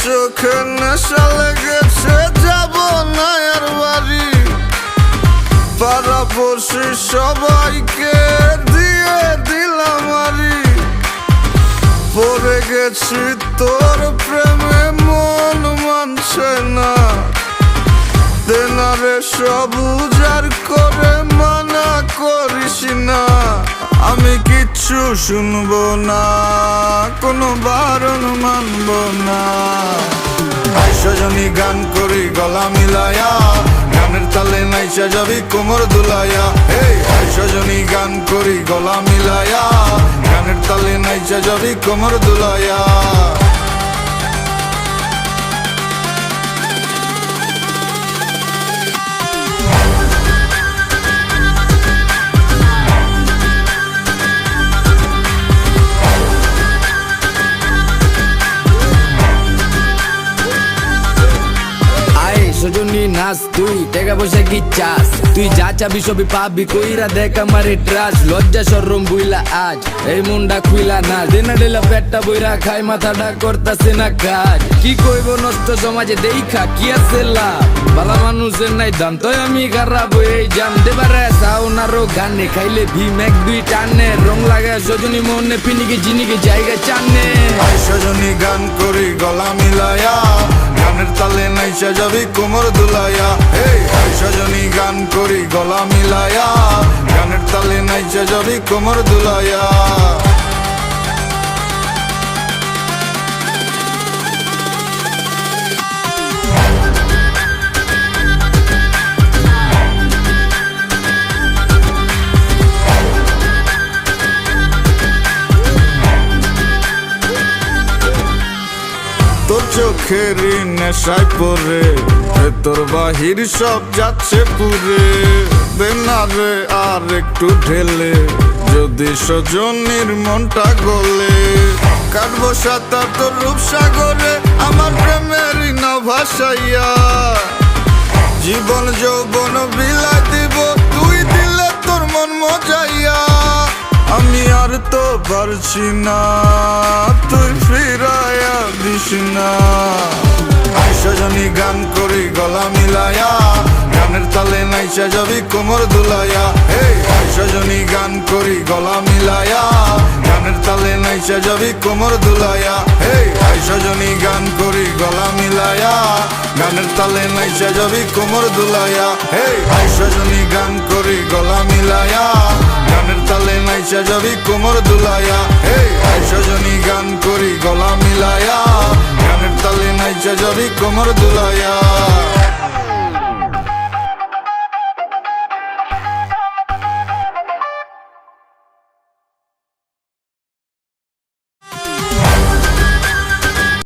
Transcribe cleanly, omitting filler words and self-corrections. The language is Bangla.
চোখে নেশা লেগেছে, যাব না আর বাড়ি। পাড়াপড়শি সবাইকে দিয়ে দিলাম আরি। পড়ে গেছি তোর প্রেমে, মন মানছে না। তেনারে সব উজাড় করে মানা করিস না। আমি কিচ্ছু শুনবো না, কোনো বারণ মানব না। সজনী গান করি গলা মিলায়া, গানের তালে নাইচা যাবি কোমর দুলাইয়া। এই সজনী গান করি গলা মিলায়া, গানের তালে নাইচা যাবি কোমর দুলাইয়া। সজনী নাচ, তুই টাকা পয়সা কি চাস? তুই যা চাবি সবই পাবি, কইরা দেখ আমারে ট্রাস। লজ্জা শরম বুইলা আজ এই মুন্ডা খুইলা না। দেনা ডেলা পেটটা বইরা খাই, মাথাটা করতাছে না কাজ। কি কইব নষ্ট সমাজে দেখা কি আছে লাভ? বালা মানুষের নাই দাম, তাই আমি খারাপ হয়ে জাম। দেবারে সাউনারও গানে খাইলে ভীম এক দুই টানে। রং লাগায় সজনী মনে পিনিকে জিনিকে জায়গা চানে। সজনী গান করি গলা মিলায়া, গানের তালে নাইচা যাবি কোমর দুলাইয়া। এই সজনী গান করি গলা মিলায়া, গানের তালে নাইচা যাবি কোমর দুলাইয়া। তোর চোখেরই নেশায় পরে তোর বাহির সব যাচ্ছে পুরে। দেনারে আর একটু ঢেলে, যদি সজনীর মনটা গলে। কাটবো সাঁতার তোর রূপসাগরে, আমার প্রেমেরই না ভাসাইয়া। জীবন যৌবন বিলাই দিব, তুই দিলে তোর মন মজাইয়া। আমি আর তো পারছি না, তুই ফিরাইয়া দিস না। সজনী গান করি গলা মিলায়া, গানের তালে নাইচা যাবি কোমর দুলাইয়া। এই সজনী গান করি গলা মিলায়া, গানের তালে নাইচা যাবি কোমর দুলাইয়া। এই সজনী গান করি গলা মিলায়া, গানের তালে নাইচা যাবি কোমর দুলাইয়া। এই সজনী গান করি গলা মিলায়া, গানের তালে নাইচা যাবি কোমর দুলাইয়া। এই সজনী গান করি গলা মিলায়া, গানের তালে নাইচা যাবি কোমর দুলাইয়া।